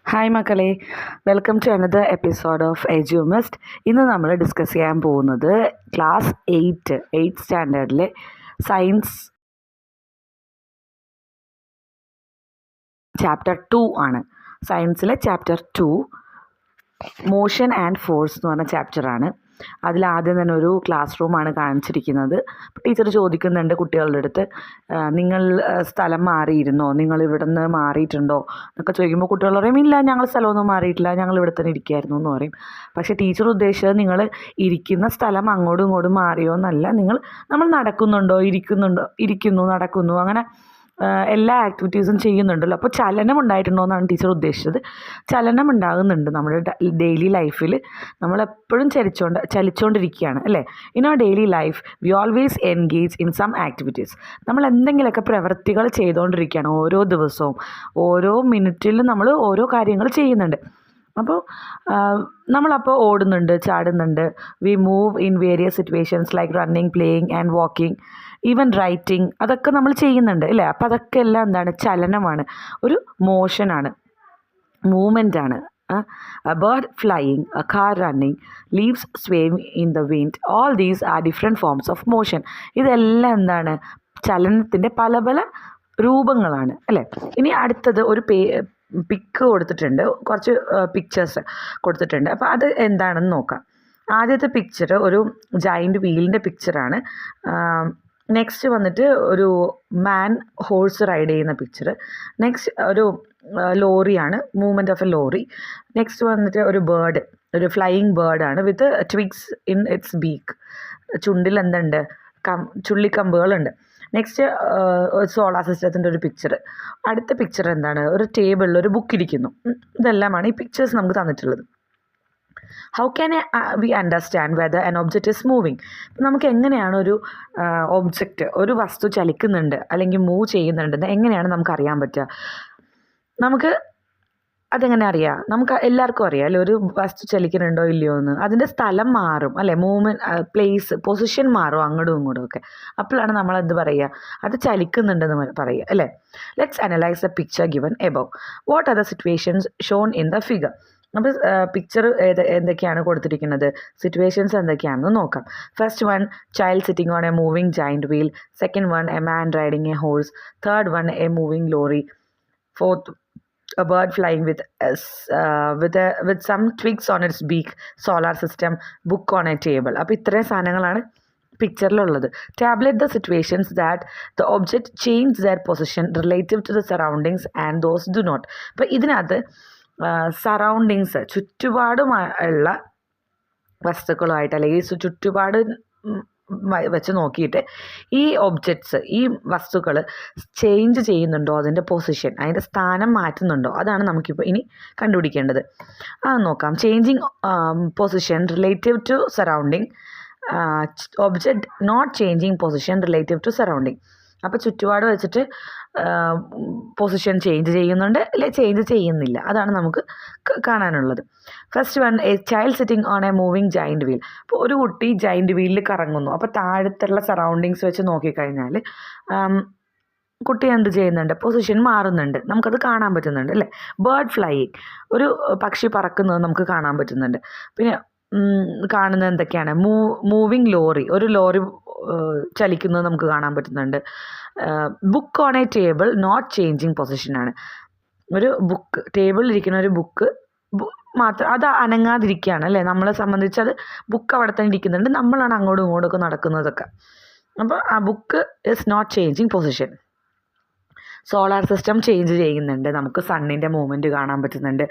Hi മക്കളെ, welcome to another episode of Edumist. ഇന്ന് നമ്മൾ ഡിസ്കസ് ചെയ്യാൻ പോകുന്നത് ക്ലാസ് 8th സ്റ്റാൻഡേർഡിലെ സയൻസ് ചാപ്റ്റർ 2 ആണ്. സയൻസിലെ ചാപ്റ്റർ 2 മോഷൻ ആൻഡ് ഫോഴ്സ് എന്ന് പറഞ്ഞ ചാപ്റ്ററാണ്. അതിലാദ്യം തന്നെ ഒരു ക്ലാസ് റൂമാണ് കാണിച്ചിരിക്കുന്നത്. ടീച്ചർ ചോദിക്കുന്നുണ്ട് കുട്ടികളുടെ അടുത്ത്, നിങ്ങൾ സ്ഥലം മാറിയിരുന്നോ, നിങ്ങൾ ഇവിടെ നിന്ന് മാറിയിട്ടുണ്ടോ എന്നൊക്കെ ചോദിക്കുമ്പോൾ കുട്ടികൾ പറയും, ഇല്ല ഞങ്ങൾ സ്ഥലമൊന്നും മാറിയിട്ടില്ല, ഞങ്ങൾ ഇവിടെ തന്നെ ഇരിക്കുകയായിരുന്നു എന്ന് പറയും. പക്ഷേ ടീച്ചർ ഉദ്ദേശിച്ചത് നിങ്ങൾ ഇരിക്കുന്ന സ്ഥലം അങ്ങോട്ടും ഇങ്ങോട്ടും മാറിയോ എന്നല്ല, നമ്മൾ നടക്കുന്നുണ്ടോ, ഇരിക്കുന്നു നടക്കുന്നു, അങ്ങനെ എല്ലാ ആക്ടിവിറ്റീസും ചെയ്യുന്നുണ്ടല്ലോ. അപ്പോൾ ചലനം ഉണ്ടായിട്ടുണ്ടോ എന്നാണ് ടീച്ചർ ഉദ്ദേശിച്ചത്. ചലനം ഉണ്ടാകുന്നുണ്ട് നമ്മുടെ ഡെയിലി ലൈഫിൽ. നമ്മളെപ്പോഴും ചലിച്ചുകൊണ്ടിരിക്കുകയാണ് അല്ലേ. In our daily life we always engage in some activities. നമ്മൾ എന്തെങ്കിലുമൊക്കെ പ്രവൃത്തികൾ ചെയ്തുകൊണ്ടിരിക്കുകയാണ്. ഓരോ ദിവസവും ഓരോ മിനിറ്റിലും നമ്മൾ ഓരോ കാര്യങ്ങൾ ചെയ്യുന്നുണ്ട്. അപ്പോൾ നമ്മളപ്പോൾ ഓടുന്നുണ്ട്, ചാടുന്നുണ്ട്. We move in various situations like running, playing and walking, even writing, അതൊക്കെ നമ്മൾ ചെയ്യുന്നുണ്ട് അല്ലേ. അപ്പോൾ അതൊക്കെ എല്ലാം എന്താണ്? ചലനമാണ്, ഒരു മോഷനാണ്, മൂവ്മെൻ്റാണ്. A bird flying, a car running, leaves swaying in the wind, all these are different forms of motion. ഇതെല്ലാം എന്താണ്? ചലനത്തിൻ്റെ പല പല രൂപങ്ങളാണ് അല്ലേ. ഇനി അടുത്തത് ഒരു പിക്ക് കൊടുത്തിട്ടുണ്ട്, കുറച്ച് പിക്ചേഴ്സ് കൊടുത്തിട്ടുണ്ട്. അപ്പോൾ അത് എന്താണെന്ന് നോക്കാം. ആദ്യത്തെ പിക്ചർ ഒരു ജയൻറ്റ് വീലിൻ്റെ പിക്ചറാണ്. നെക്സ്റ്റ് വന്നിട്ട് ഒരു മാൻ ഹോഴ്സ് റൈഡ് ചെയ്യുന്ന പിക്ചർ. നെക്സ്റ്റ് ഒരു ലോറിയാണ്, movement of a lorry. Next വന്നിട്ട് ഒരു ബേർഡ്, ഒരു ഫ്ലൈയിങ് ബേർഡാണ് with twigs in its beak. ചുണ്ടിൽ എന്തുണ്ട്? ചുള്ളിക്കമ്പുകളുണ്ട്. നെക്സ്റ്റ് സോളാർ സിസ്റ്റത്തിൻ്റെ ഒരു പിക്ചർ. അടുത്ത പിക്ചർ എന്താണ്? ഒരു ടേബിളിൽ ഒരു ബുക്ക് ഇരിക്കുന്നു. ഇതെല്ലാമാണ് ഈ പിക്ചേഴ്സ് നമുക്ക് തന്നിട്ടുള്ളത്. How can we understand whether an object is moving? നമുക്ക് എങ്ങനെയാണ് ഒരു ഒബ്ജക്റ്റ്, ഒരു വസ്തു ചലിക്കുന്നുണ്ട് അല്ലെങ്കിൽ മൂവ് ചെയ്യുന്നുണ്ടെന്ന് എങ്ങനെയാണ് നമുക്ക് അറിയാൻ പറ്റുക? നമുക്ക് അതെങ്ങനെ അറിയാം? നമുക്ക് എല്ലാവർക്കും അറിയാം അല്ലേ, ഒരു വസ്തു ചലിക്കുന്നുണ്ടോ ഇല്ലയോ എന്ന്. അതിൻ്റെ സ്ഥലം മാറും അല്ലേ, മൂവ്മെൻറ്റ്, പ്ലേസ്, പൊസിഷൻ മാറും അങ്ങോട്ടും ഇങ്ങോട്ടും ഒക്കെ. അപ്പോഴാണ് നമ്മൾ എന്ത് പറയുക? അത് ചലിക്കുന്നുണ്ടെന്ന് പറയുക അല്ലേ. Let's analyse the picture given above. What are the situations shown in the figure? അപ്പോൾ പിക്ചർ എന്തൊക്കെയാണ് കൊടുത്തിരിക്കുന്നത്, സിറ്റുവേഷൻസ് എന്തൊക്കെയാണെന്ന് നോക്കാം. First one, child sitting on a moving giant wheel. Second one, a man riding A horse. Third one, A moving lorry. Fourth, a bird flying with some twigs on its beak. Solar system, book on a table. അപ്പോൾ ഇത്രയും സാധനങ്ങളാണ് പിക്ചറിലുള്ളത്. Tabulate the situations that the object change their position relative to the surroundings and those do not. അപ്പോൾ ഇതിനകത്ത് surroundings, ചുറ്റുപാടുമുള്ള വസ്തുക്കളുമായിട്ട് അല്ലെങ്കിൽ ചുറ്റുപാട് വെച്ച് നോക്കിയിട്ട് ഈ ഒബ്ജക്ട്സ്, ഈ വസ്തുക്കൾ ചേഞ്ച് ചെയ്യുന്നുണ്ടോ, അതിൻ്റെ പൊസിഷൻ, അതിൻ്റെ സ്ഥാനം മാറ്റുന്നുണ്ടോ, അതാണ് നമുക്കിപ്പോൾ ഇനി കണ്ടുപിടിക്കേണ്ടത്. അത് നോക്കാം. Changing position relative to surrounding, object not changing position relative to surrounding. അപ്പോൾ ചുറ്റുപാട് വെച്ചിട്ട് പൊസിഷൻ ചേഞ്ച് ചെയ്യുന്നുണ്ട് അല്ലെ ചേഞ്ച് ചെയ്യുന്നില്ല, അതാണ് നമുക്ക് കാണാനുള്ളത്. First one, A child sitting on a moving giant wheel. അപ്പോൾ ഒരു കുട്ടി ജയൻറ്റ് വീലിൽ കറങ്ങുന്നു. അപ്പോൾ താഴത്തുള്ള സറൗണ്ടിങ്സ് വെച്ച് നോക്കിക്കഴിഞ്ഞാൽ കുട്ടി എന്ത് ചെയ്യുന്നുണ്ട്? പൊസിഷൻ മാറുന്നുണ്ട്, നമുക്കത് കാണാൻ പറ്റുന്നുണ്ട് അല്ലേ. ബേർഡ് ഫ്ലൈയിങ്, ഒരു പക്ഷി പറക്കുന്നത് നമുക്ക് കാണാൻ പറ്റുന്നുണ്ട്. പിന്നെ കാണുന്നത് എന്തൊക്കെയാണ്? മൂവിങ് ലോറി, ഒരു ലോറി ചലിക്കുന്നത് നമുക്ക് കാണാൻ പറ്റുന്നുണ്ട്. Book on a table, not changing പൊസിഷനാണ്. ഒരു ബുക്ക്, ടേബിളിലിരിക്കുന്ന ഒരു ബുക്ക് മാത്രം, അത് അനങ്ങാതിരിക്കുകയാണ് അല്ലേ. നമ്മളെ സംബന്ധിച്ച് അത് ബുക്ക് അവിടെ തന്നെ ഇരിക്കുന്നുണ്ട്, നമ്മളാണ് അങ്ങോട്ടും ഇങ്ങോട്ടൊക്കെ നടക്കുന്നതൊക്കെ. അപ്പോൾ ആ book is not changing position. Solar system change ചെയ്യുന്നുണ്ട്, നമുക്ക് സണ്ണിൻ്റെ മൂവ്മെൻറ്റ് കാണാൻ പറ്റുന്നുണ്ട്.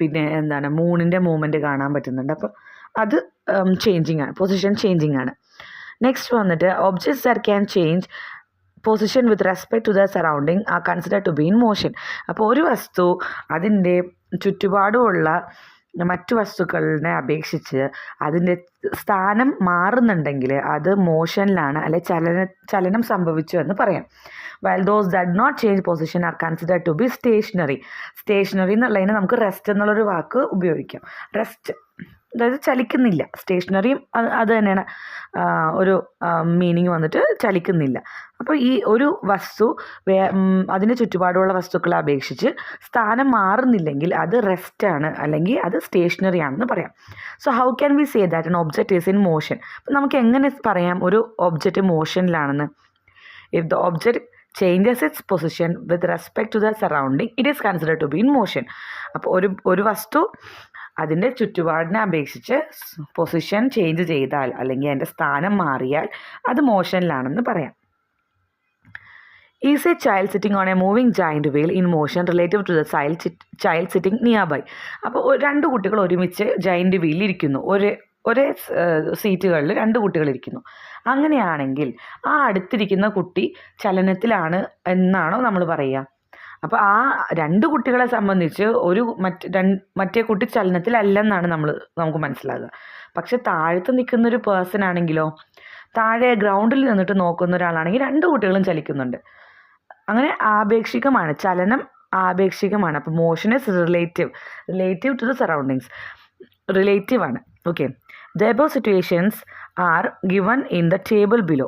പിന്നെ എന്താണ്, മൂണിൻ്റെ മൂവ്മെൻറ്റ് കാണാൻ പറ്റുന്നുണ്ട്. അപ്പോൾ അത് ചേഞ്ചിങ് ആണ്, പൊസിഷൻ ചേഞ്ചിങ് ആണ്. നെക്സ്റ്റ് വന്നിട്ട്, objects that can change position with respect to the surrounding are consider to be in motion. അപ്പോൾ ഒരു വസ്തു അതിൻ്റെ ചുറ്റുപാടുമുള്ള മറ്റു വസ്തുക്കളെ അപേക്ഷിച്ച് അതിൻ്റെ സ്ഥാനം മാറുന്നുണ്ടെങ്കിൽ അത് മോഷനിലാണ്, അല്ലെ ചലനം സംഭവിച്ചു എന്ന് പറയാം. While those that not change position are consider to be stationary. Stationary എന്നുള്ളതിന് നമുക്ക് റെസ്റ്റ് എന്നുള്ളൊരു വാക്ക് ഉപയോഗിക്കാം. റെസ്റ്റ് അതായത് ചലിക്കുന്നില്ല. സ്റ്റേഷനറിയും അത് തന്നെയാണ് ഒരു മീനിങ് വന്നിട്ട് ചലിക്കുന്നില്ല. അപ്പോൾ ഈ ഒരു വസ്തു അതിന് ചുറ്റുപാടുമുള്ള വസ്തുക്കളെ അപേക്ഷിച്ച് സ്ഥാനം മാറുന്നില്ലെങ്കിൽ അത് റെസ്റ്റാണ്, അല്ലെങ്കിൽ അത് സ്റ്റേഷനറി ആണെന്ന് പറയാം. So how can we say that an object is in motion? അപ്പം നമുക്ക് എങ്ങനെ പറയാം ഒരു ഒബ്ജക്റ്റ് മോഷനിലാണെന്ന്? If the object changes its position with respect to the surrounding it is considered to be in motion. അപ്പോൾ ഒരു വസ്തു അതിൻ്റെ ചുറ്റുപാടിനെ അപേക്ഷിച്ച് പൊസിഷൻ ചേഞ്ച് ചെയ്താൽ അല്ലെങ്കിൽ അതിൻ്റെ സ്ഥാനം മാറിയാൽ അത് മോഷനിലാണെന്ന് പറയാം. Is a child sitting on a moving giant wheel in motion relative to the child sitting nearby? അപ്പോൾ 2 കുട്ടികൾ ഒരുമിച്ച് ജയൻറ്റ് വീലിൽ ഇരിക്കുന്നു. ഒരേ സീറ്റുകളിൽ 2 കുട്ടികൾ ഇരിക്കുന്നു. അങ്ങനെയാണെങ്കിൽ ആ അടുത്തിരിക്കുന്ന കുട്ടി ചലനത്തിലാണ് എന്നാണോ നമ്മൾ പറയുക? അപ്പോൾ ആ 2 കുട്ടികളെ സംബന്ധിച്ച് മറ്റേ കുട്ടി ചലനത്തിലല്ലെന്നാണ് നമുക്ക് മനസ്സിലാകുക. പക്ഷെ താഴത്ത് നിൽക്കുന്നൊരു പേഴ്സൺ ആണെങ്കിലോ, താഴെ ഗ്രൗണ്ടിൽ നിന്നിട്ട് നോക്കുന്ന ഒരാളാണെങ്കിൽ 2 കുട്ടികളും ചലിക്കുന്നുണ്ട്. അങ്ങനെ ആപേക്ഷികമാണ്, ചലനം ആപേക്ഷികമാണ്. അപ്പോൾ motion is relative to the surroundings, relative ആണ്. Okay, the above situations are given in the table below.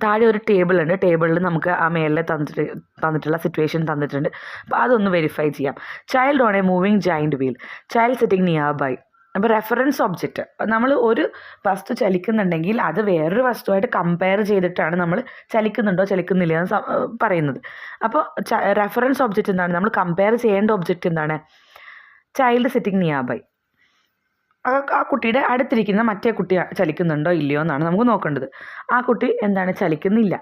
താഴെ ഒരു ടേബിൾ ഉണ്ട്. ടേബിളിൽ നമുക്ക് ആ മേളിൽ തന്നിട്ടുള്ള സിറ്റുവേഷൻ തന്നിട്ടുണ്ട്. അപ്പോൾ അതൊന്ന് വെരിഫൈ ചെയ്യാം. Child on a moving giant wheel, child sitting nearby. അപ്പോൾ റെഫറൻസ് ഒബ്ജക്റ്റ്, നമ്മൾ ഒരു വസ്തു ചലിക്കുന്നുണ്ടെങ്കിൽ അത് വേറൊരു വസ്തുവായിട്ട് കമ്പയർ ചെയ്തിട്ടാണ് നമ്മൾ ചലിക്കുന്നുണ്ടോ ചലിക്കുന്നില്ല എന്ന് പറയുന്നത്. അപ്പോൾ റെഫറൻസ് ഒബ്ജക്റ്റ് എന്താണ്? നമ്മൾ കമ്പയർ ചെയ്യേണ്ട ഒബ്ജക്റ്റ് എന്താണ്? Child sitting nearby. ആ കുട്ടിയുടെ അടുത്തിരിക്കുന്ന മറ്റേ കുട്ടി ചലിക്കുന്നുണ്ടോ ഇല്ലയോ എന്നാണ് നമുക്ക് നോക്കേണ്ടത്. ആ കുട്ടി എന്താണ്? ചലിക്കുന്നില്ല.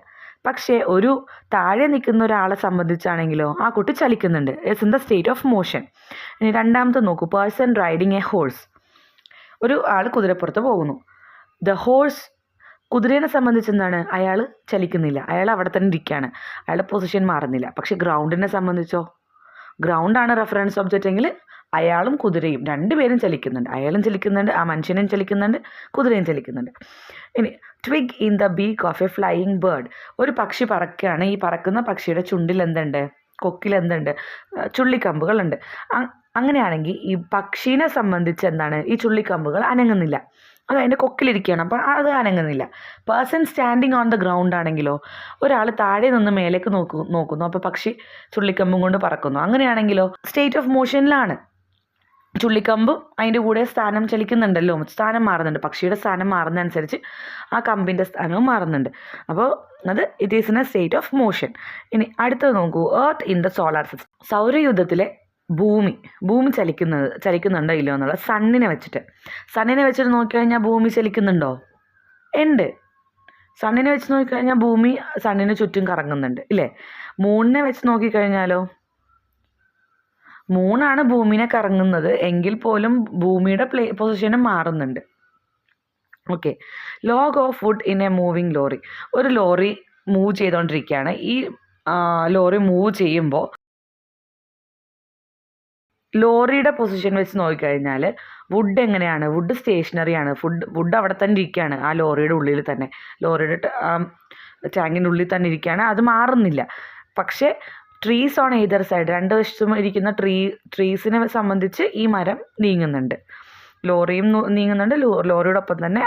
പക്ഷേ ഒരു താഴെ നിൽക്കുന്ന ഒരാളെ സംബന്ധിച്ചാണെങ്കിലോ ആ കുട്ടി ചലിക്കുന്നുണ്ട്. It's in the state of motion. ഇനി രണ്ടാമത്തെ നോക്കൂ, പേഴ്സൺ റൈഡിങ് എ ഹോഴ്സ്. ഒരു ആൾ കുതിരപ്പുറത്ത് പോകുന്നു. ദ ഹോഴ്സ്, കുതിരേനെ സംബന്ധിച്ച് എന്താണ്? അയാൾ ചലിക്കുന്നില്ല, അയാൾ അവിടെ തന്നെ ഇരിക്കുകയാണ്, അയാളുടെ പൊസിഷൻ മാറുന്നില്ല. പക്ഷെ ഗ്രൗണ്ടിനെ സംബന്ധിച്ചോ, ഗ്രൗണ്ടാണ് റെഫറൻസ് ഒബ്ജക്റ്റ് എങ്കിൽ അയാളും കുതിരയും 2 പേരും ചലിക്കുന്നുണ്ട്. അയാളും ചലിക്കുന്നുണ്ട്, ആ മനുഷ്യനും ചലിക്കുന്നുണ്ട്, കുതിരയും ചലിക്കുന്നുണ്ട്. ഇനി twig in the beak of A flying bird. ഒരു പക്ഷി പറക്കുകയാണ്. ഈ പറക്കുന്ന പക്ഷിയുടെ ചുണ്ടിൽ എന്തുണ്ട്? കൊക്കിൽ എന്തുണ്ട്? ചുള്ളിക്കമ്പുകളുണ്ട്. അങ്ങനെയാണെങ്കിൽ ഈ പക്ഷീനെ സംബന്ധിച്ച് എന്താണ്? ഈ ചുള്ളിക്കമ്പുകൾ അനങ്ങുന്നില്ല, അത് അതിൻ്റെ കൊക്കിലിരിക്കുകയാണ്, അപ്പോൾ അത് അനങ്ങുന്നില്ല. Person standing on the ground ആണെങ്കിലോ, ഒരാൾ താഴെ നിന്ന് മേലേക്ക് നോക്കുന്നു, അപ്പോൾ പക്ഷി ചുള്ളിക്കമ്പും കൊണ്ട് പറക്കുന്നു. അങ്ങനെയാണെങ്കിലോ സ്റ്റേറ്റ് ഓഫ് മോഷനിലാണ്. ചുള്ളിക്കമ്പും അതിൻ്റെ കൂടെ സ്ഥാനം ചലിക്കുന്നുണ്ടല്ലോ, സ്ഥാനം മാറുന്നുണ്ട്. പക്ഷിയുടെ സ്ഥാനം മാറുന്നതനുസരിച്ച് ആ കമ്പിൻ്റെ സ്ഥാനവും മാറുന്നുണ്ട്. അപ്പോൾ it is in A state of motion. ഇനി അടുത്തത് നോക്കൂ, earth in the solar system. സൗരയൂഥത്തിലെ ഭൂമി ചലിക്കുന്നുണ്ടോ ഇല്ലയോ എന്നുള്ളത് സണ്ണിനെ വെച്ചിട്ട് നോക്കിക്കഴിഞ്ഞാൽ ഭൂമി ചലിക്കുന്നുണ്ടോ? ഉണ്ട്. സണ്ണിനെ വെച്ച് നോക്കിക്കഴിഞ്ഞാൽ ഭൂമി സണ്ണിന് ചുറ്റും കറങ്ങുന്നുണ്ട്, ഇല്ലേ? മൂണിനെ വെച്ച് നോക്കിക്കഴിഞ്ഞാലോ, മൂണാണ് ഭൂമിനെ കറങ്ങുന്നത് എങ്കിൽ പോലും ഭൂമിയുടെ പൊസിഷനും മാറുന്നുണ്ട്. Okay, log of wood in A moving lorry. ഒരു ലോറി മൂവ് ചെയ്തുകൊണ്ടിരിക്കുകയാണ്. ഈ ലോറി മൂവ് ചെയ്യുമ്പോൾ ലോറിയുടെ പൊസിഷൻ വെച്ച് നോക്കിക്കഴിഞ്ഞാൽ വുഡ് എങ്ങനെയാണ്? വുഡ് സ്റ്റേഷനറിയാണ്. വുഡ് അവിടെ തന്നെ ഇരിക്കുകയാണ്, ആ ലോറിയുടെ ഉള്ളിൽ തന്നെ, ലോറിയുടെ ടാങ്കിൻ്റെ ഉള്ളിൽ തന്നെ ഇരിക്കുകയാണ്, അത് മാറുന്നില്ല. പക്ഷേ ട്രീസ് ഓൺ എയ്തർ സൈഡ്, 2 വശത്തും ഇരിക്കുന്ന ട്രീസിനെ സംബന്ധിച്ച് ഈ മരം നീങ്ങുന്നുണ്ട്. ലോറിയും നീങ്ങുന്നുണ്ട്, ലോറിയോടൊപ്പം തന്നെ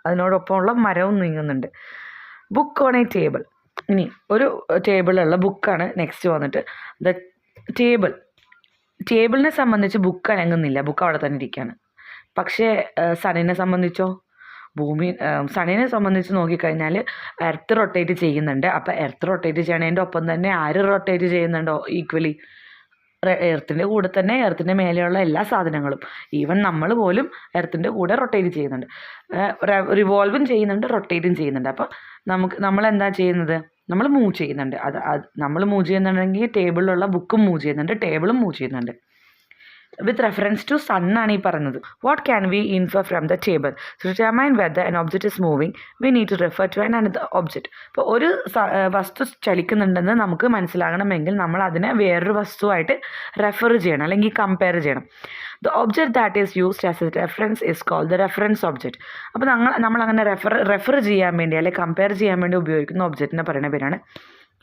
അതിനോടൊപ്പമുള്ള മരവും നീങ്ങുന്നുണ്ട്. Book on a table. ഇനി ഒരു ടേബിളിലുള്ള ബുക്കാണ് നെക്സ്റ്റ് വന്നിട്ട്. ദ ടേബിളിനെ സംബന്ധിച്ച് ബുക്ക് അനങ്ങുന്നില്ല, ബുക്ക് അവിടെ തന്നെ ഇരിക്കുകയാണ്. പക്ഷേ സണ്ണിനെ സംബന്ധിച്ചോ, സണ്ണിനെ സംബന്ധിച്ച് നോക്കിക്കഴിഞ്ഞാൽ എർത്ത് റൊട്ടേറ്റ് ചെയ്യുന്നുണ്ട്. അപ്പോൾ എർത്ത് റൊട്ടേറ്റ് ചെയ്യണതിൻ്റെ ഒപ്പം തന്നെ ആര് റൊട്ടേറ്റ് ചെയ്യുന്നുണ്ടോ ഈക്വലി? എർത്തിൻ്റെ കൂടെ തന്നെ എർത്തിൻ്റെ മേലെയുള്ള എല്ലാ സാധനങ്ങളും, ഈവൻ നമ്മൾ പോലും എർത്തിൻ്റെ കൂടെ റൊട്ടേറ്റ് ചെയ്യുന്നുണ്ട്, റിവോൾവും ചെയ്യുന്നുണ്ട്, റൊട്ടേറ്റും ചെയ്യുന്നുണ്ട്. അപ്പോൾ നമ്മൾ എന്താ ചെയ്യുന്നത്? നമ്മൾ മൂവ് ചെയ്യുന്നുണ്ട്. നമ്മൾ മൂവ് ചെയ്യുന്നുണ്ടെങ്കിൽ ടേബിളിലുള്ള ബുക്കും മൂവ് ചെയ്യുന്നുണ്ട്, ടേബിളും മൂവ് ചെയ്യുന്നുണ്ട്. വിത്ത് റെഫറൻസ് ടു സണ്ണാണ് ഈ പറയുന്നത്. What can we infer from the table? To determine whether an object is moving we need to refer to an another object. ഇപ്പോൾ ഒരു വസ്തു ചലിക്കുന്നുണ്ടെന്ന് നമുക്ക് മനസ്സിലാകണമെങ്കിൽ നമ്മൾ അതിനെ വേറൊരു വസ്തുവായിട്ട് റെഫർ ചെയ്യണം, അല്ലെങ്കിൽ കമ്പയർ ചെയ്യണം. The object that is used as a reference is called the reference object. അപ്പോൾ നമ്മൾ അങ്ങനെ റെഫർ ചെയ്യാൻ വേണ്ടി അല്ലെങ്കിൽ കമ്പയർ ചെയ്യാൻ വേണ്ടി ഉപയോഗിക്കുന്ന ഒബ്ജക്റ്റിനെ പറയുന്ന പേരാണ്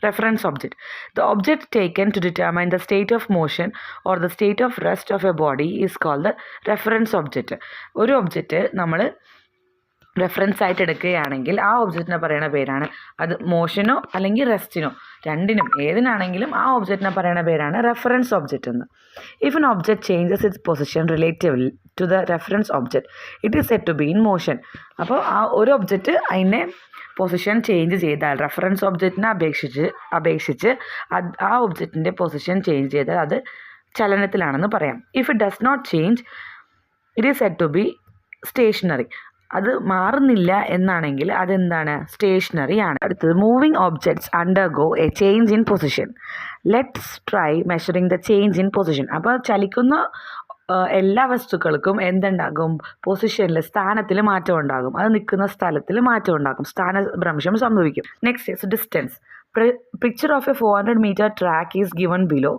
reference object. The object taken to determine the state of motion or the state of rest of a body is called the reference object. ഒരു ഒബ്ജക്റ്റ് നമ്മൾ റെഫറൻസ് ആയിട്ട് എടുക്കുകയാണെങ്കിൽ ആ ഒബ്ജക്റ്റിനെ പറയുന്ന പേരാണ്, അത് മോഷനോ അല്ലെങ്കിൽ റെസ്റ്റിനോ രണ്ടിനും ഏതിനാണെങ്കിലും ആ ഒബ്ജക്റ്റിനെ പറയുന്ന പേരാണ് റെഫറൻസ് ഒബ്ജക്റ്റ് എന്ന്. If an object changes its position relatively to the reference object it is said to be in motion. അപ്പോൾ ആ ഒരു ഒബ്ജക്റ്റ് അതിനെ പൊസിഷൻ ചേഞ്ച് ചെയ്താൽ റെഫറൻസ് ഒബ്ജക്റ്റിനെ അപേക്ഷിച്ച് ആ ഒബ്ജക്റ്റിൻ്റെ പൊസിഷൻ ചേഞ്ച് ചെയ്താൽ അത് ചലനത്തിലാണെന്ന് പറയാം. If it does not change it is said to be stationary. അത് മാറുന്നില്ല എന്നാണെങ്കിൽ അതെന്താണ്, സ്റ്റേഷനറി ആണ്. അടുത്തത് moving objects undergo a change in position. Let's try measuring the change in position. അപ്പോൾ ചലിക്കുന്ന എല്ലാ വസ്തുക്കൾക്കും എന്തുണ്ടാകും, പൊസിഷനിൽ സ്ഥാനത്തിൽ മാറ്റം ഉണ്ടാകും, അത് നിൽക്കുന്ന സ്ഥലത്തിൽ മാറ്റം ഉണ്ടാകും, സ്ഥാനഭ്രംശം സംഭവിക്കും. Next is distance. Picture of A 400 meter track is given below.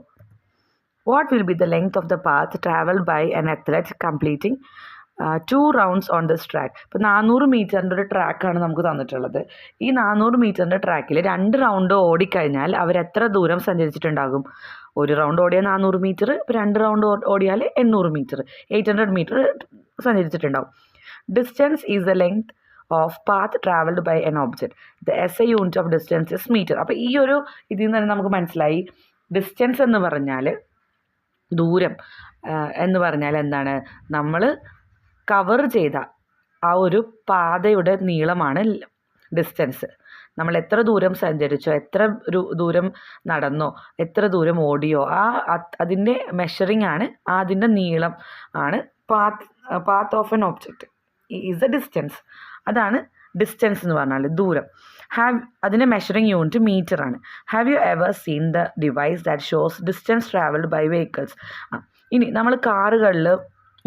What will be the length of the path travelled by an athlete completing 2 rounds on this track? ഇപ്പോൾ 400 മീറ്ററിൻ്റെ ഒരു ട്രാക്കാണ് നമുക്ക് തന്നിട്ടുള്ളത്. ഈ 400 മീറ്ററിൻ്റെ ട്രാക്കിൽ 2 റൗണ്ട് ഓടിക്കഴിഞ്ഞാൽ അവരെത്ര ദൂരം സഞ്ചരിച്ചിട്ടുണ്ടാകും? ഒരു റൗണ്ട് ഓടിയാൽ 400 മീറ്റർ, ഇപ്പോൾ 2 റൗണ്ട് ഓടിയാൽ 800 മീറ്റർ, 800 മീറ്റർ സഞ്ചരിച്ചിട്ടുണ്ടാവും. Distance is the length of path travelled by an object. The SI unit of distance is metre. അപ്പോൾ ഈ ഒരു ഇതിൽ നിന്ന് തന്നെ നമുക്ക് മനസ്സിലായി ഡിസ്റ്റൻസ് എന്ന് പറഞ്ഞാൽ ദൂരം എന്ന് പറഞ്ഞാൽ എന്താണ്, നമ്മൾ കവർ ചെയ്ത ആ ഒരു പാതയുടെ നീളമാണ് ഡിസ്റ്റൻസ്. നമ്മൾ എത്ര ദൂരം സഞ്ചരിച്ചോ, എത്ര ദൂരം നടന്നോ, എത്ര ദൂരം ഓടിയോ അതിൻ്റെ മെഷറിങ് ആണ്, അതിൻ്റെ നീളം ആണ് path of an object is a distance. അതാണ് ഡിസ്റ്റൻസ് എന്ന് പറഞ്ഞാൽ ദൂരം. അതിൻ്റെ മെഷറിങ് യൂണിറ്റ് മീറ്റർ ആണ്. Have you ever seen the device that shows distance travelled by vehicles? ഇനി നമ്മൾ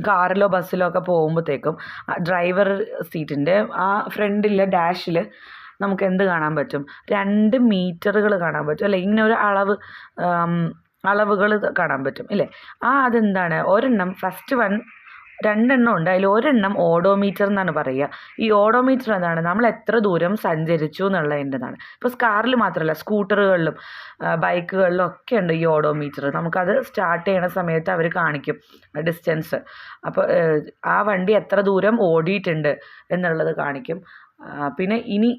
കാറിലോ ബസ്സിലോ ഒക്കെ പോകുമ്പോഴത്തേക്കും ഡ്രൈവർ സീറ്റിൻ്റെ ആ ഫ്രണ്ടിലെ ഡാഷിൽ നമുക്ക് എന്ത് കാണാൻ പറ്റും, 2 മീറ്ററുകൾ കാണാൻ പറ്റും അല്ലേ, ഇങ്ങനെ ഒരു അളവുകൾ കാണാൻ പറ്റും ഇല്ലേ. അതെന്താണ്, ഒരെണ്ണം ഫസ്റ്റ് 2 ഉണ്ട്, അതിൽ ഒരെണ്ണം ഓഡോമീറ്റർ എന്നാണ് പറയുക. ഈ ഓഡോമീറ്റർ എന്താണ്, നമ്മൾ എത്ര ദൂരം സഞ്ചരിച്ചു എന്നുള്ളതിൻ്റെതാണ്. ഇപ്പോൾ കാറിൽ മാത്രമല്ല, സ്കൂട്ടറുകളിലും ബൈക്കുകളിലും ഒക്കെ ഉണ്ട് ഈ ഓഡോമീറ്റർ. നമുക്കത് സ്റ്റാർട്ട് ചെയ്യണ സമയത്ത് അവർ കാണിക്കും ഡിസ്റ്റൻസ്. അപ്പോൾ ആ വണ്ടി എത്ര ദൂരം ഓടിയിട്ടുണ്ട് എന്നുള്ളത് കാണിക്കും. പിന്നെ ഇനി